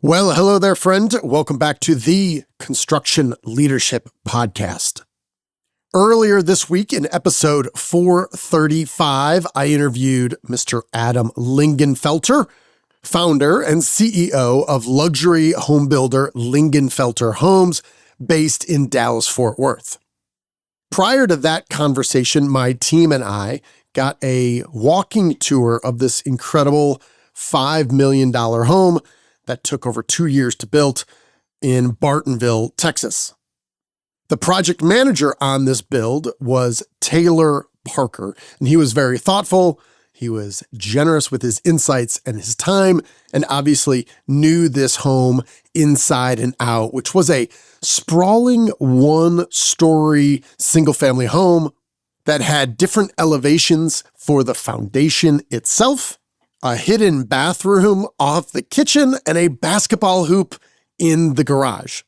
Well, hello there, friend. Welcome back to the Construction Leadership Podcast. Earlier this week in episode 435, I interviewed Mr. Adam Lingenfelter, founder and CEO of luxury homebuilder Lingenfelter Homes, based in Dallas-Fort Worth. Prior to that conversation, my team and I got a walking tour of this incredible $5 million home that took over 2 years to build in Bartonville, Texas. The project manager on this build was Taylor Parker, and he was very thoughtful. He was generous with his insights and his time, and obviously knew this home inside and out, which was a sprawling one-story single-family home that had different elevations for the foundation itself, a hidden bathroom off the kitchen, and a basketball hoop in the garage.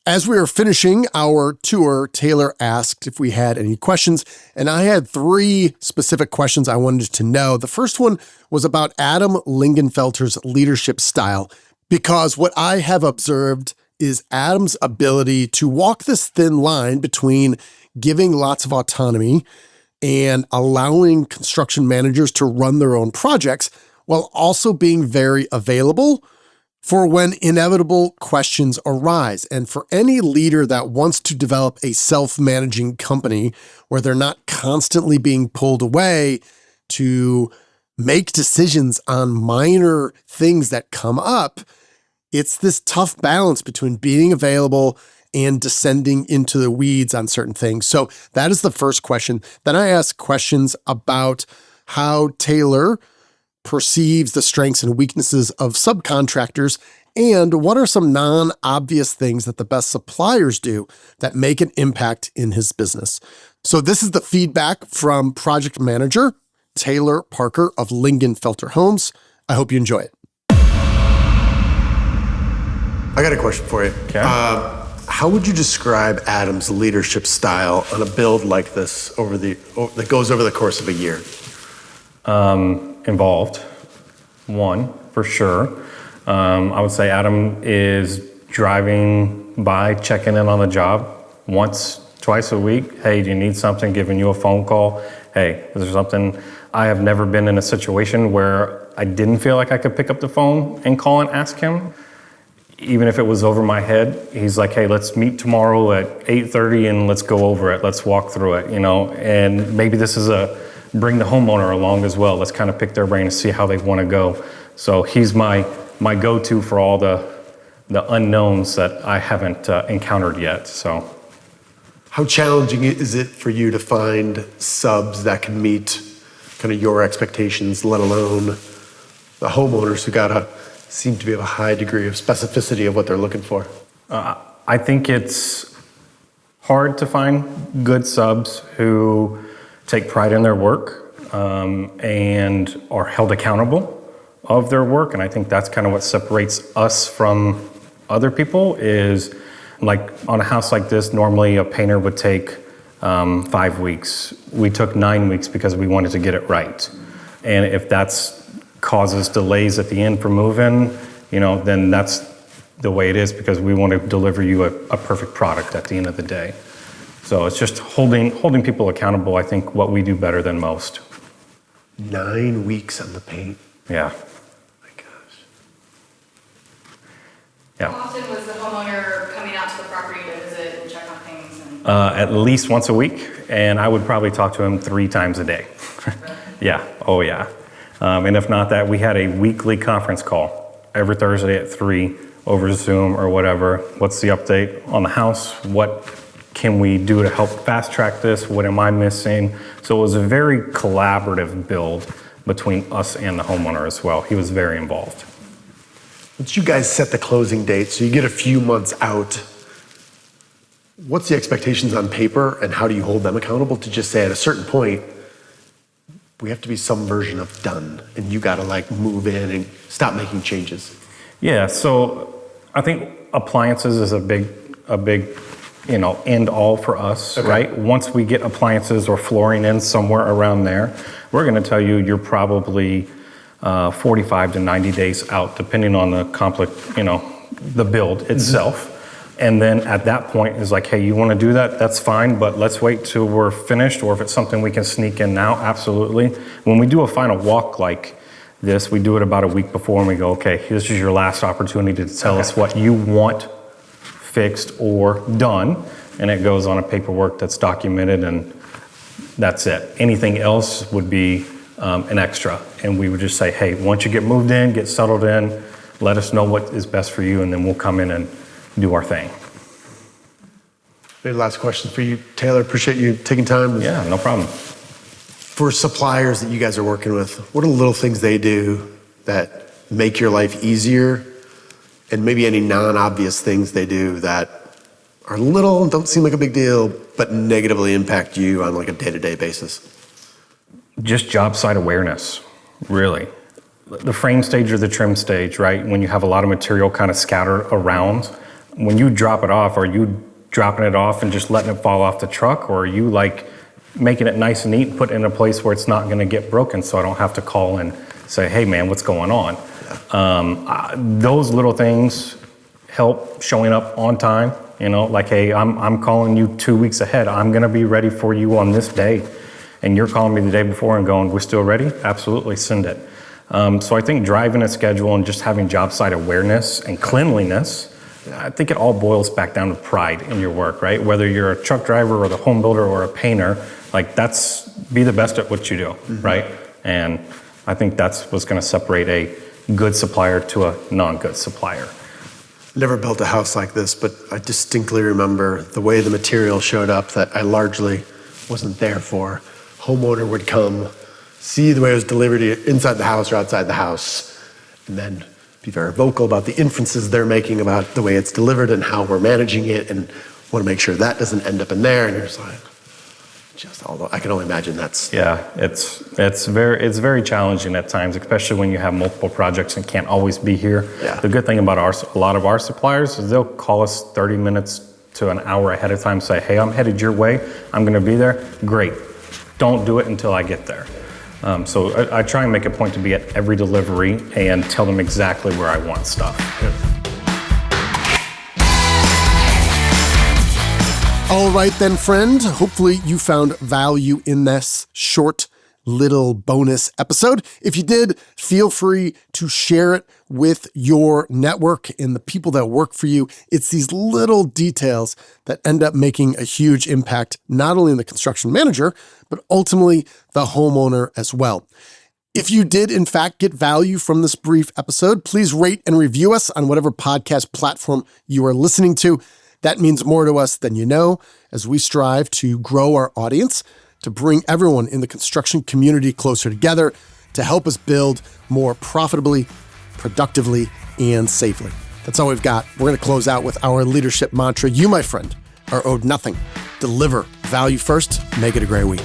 As we were finishing our tour, Taylor asked if we had any questions, and I had 3 specific questions I wanted to know. The first one was about Adam Lingenfelter's leadership style, because what I have observed is Adam's ability to walk this thin line between giving lots of autonomy and allowing construction managers to run their own projects, while also being very available for when inevitable questions arise. And for any leader that wants to develop a self-managing company where they're not constantly being pulled away to make decisions on minor things that come up, it's this tough balance between being available and descending into the weeds on certain things. So that is the first question. Then I asked questions about how Taylor perceives the strengths and weaknesses of subcontractors, and what are some non-obvious things that the best suppliers do that make an impact in his business. So this is the feedback from project manager Taylor Parker of Lingenfelter Homes. I hope you enjoy it. I got a question for you. Okay. How would you describe Adam's leadership style on a build like this that goes over the course of a year? Involved, one, for sure. I would say Adam is driving by, checking in on the job once, twice a week. Hey, do you need something? Giving you a phone call. Hey, is there something? I have never been in a situation where I didn't feel like I could pick up the phone and call and ask him. Even if it was over my head, he's like, hey, let's meet tomorrow at 8:30 and let's go over it. Let's walk through it, and maybe this is bring the homeowner along as well. Let's kind of pick their brain and see how they want to go. So he's my go-to for all the unknowns that I haven't encountered yet. So, how challenging is it for you to find subs that can meet kind of your expectations, let alone the homeowners who seem to be of a high degree of specificity of what they're looking for? I think it's hard to find good subs who take pride in their work and are held accountable of their work. And I think that's kind of what separates us from other people is, like on a house like this, normally a painter would take 5 weeks. We took 9 weeks because we wanted to get it right. And if that's causes delays at the end for move-in, then that's the way it is, because we want to deliver you a perfect product at the end of the day. So it's just holding people accountable, I think, what we do better than most. 9 weeks on the paint? Yeah. My gosh. Yeah. How often was the homeowner coming out to the property to visit and check on things? At least once a week, and I would probably talk to him 3 times a day. Yeah. Oh, yeah. And if not that, we had a weekly conference call every Thursday at 3 over Zoom or whatever. What's the update on the house? What can we do to help fast track this? What am I missing? So it was a very collaborative build between us and the homeowner as well. He was very involved. Once you guys set the closing date, so you get a few months out, what's the expectations on paper, and how do you hold them accountable to just say at a certain point, we have to be some version of done, and you got to move in and stop making changes? Yeah, so I think appliances is a big end all for us, okay. Right? Once we get appliances or flooring in somewhere around there, we're going to tell you you're probably 45 to 90 days out, depending on the the build itself. And then at that point is like, hey, you want to do that? That's fine, but let's wait till we're finished, or if it's something we can sneak in now, absolutely. When we do a final walk like this, we do it about a week before, and we go, okay, this is your last opportunity to tell us what you want fixed or done, and it goes on a paperwork that's documented, and that's it. Anything else would be an extra, and we would just say, hey, once you get moved in, get settled in, let us know what is best for you, and then we'll come in and do our thing. Maybe last question for you, Taylor. Appreciate you taking time. Yeah, no problem. For suppliers that you guys are working with, what are the little things they do that make your life easier, and maybe any non-obvious things they do that are little and don't seem like a big deal, but negatively impact you on like a day-to-day basis? Just job site awareness, really. The frame stage or the trim stage, right? When you have a lot of material kind of scattered around, when you drop it off, are you dropping it off and just letting it fall off the truck, or are you like making it nice and neat and put it in a place where it's not going to get broken, so I don't have to call and say, hey man, what's going on? Those little things help showing up on time. Like, hey, I'm calling you 2 weeks ahead. I'm going to be ready for you on this day. And you're calling me the day before and going, we're still ready? Absolutely, send it. So I think driving a schedule and just having job site awareness and cleanliness, I think it all boils back down to pride in your work, right? Whether you're a truck driver or the home builder or a painter, like be the best at what you do, right? And I think that's what's going to separate a good supplier to a non-good supplier. Never built a house like this, but I distinctly remember the way the material showed up that I largely wasn't there for. Homeowner would come, see the way it was delivered inside the house or outside the house, and then be very vocal about the inferences they're making about the way it's delivered and how we're managing it, and want to make sure that doesn't end up in there. And you're just like, although I can only imagine that's... Yeah, it's very challenging at times, especially when you have multiple projects and can't always be here. Yeah. The good thing about a lot of our suppliers is they'll call us 30 minutes to an hour ahead of time, say, hey, I'm headed your way, I'm going to be there. Great. Don't do it until I get there. So I try and make a point to be at every delivery and tell them exactly where I want stuff. All right then, friend. Hopefully you found value in this short little bonus episode. If you did, feel free to share it with your network and the people that work for you. It's these little details that end up making a huge impact, not only in the construction manager, but ultimately the homeowner as well. If you did, in fact, get value from this brief episode, please rate and review us on whatever podcast platform you are listening to. That means more to us than you know, as we strive to grow our audience, to bring everyone in the construction community closer together, to help us build more profitably, productively, and safely. That's all we've got. We're going to close out with our leadership mantra. You, my friend, are owed nothing. Deliver value first. Make it a great week.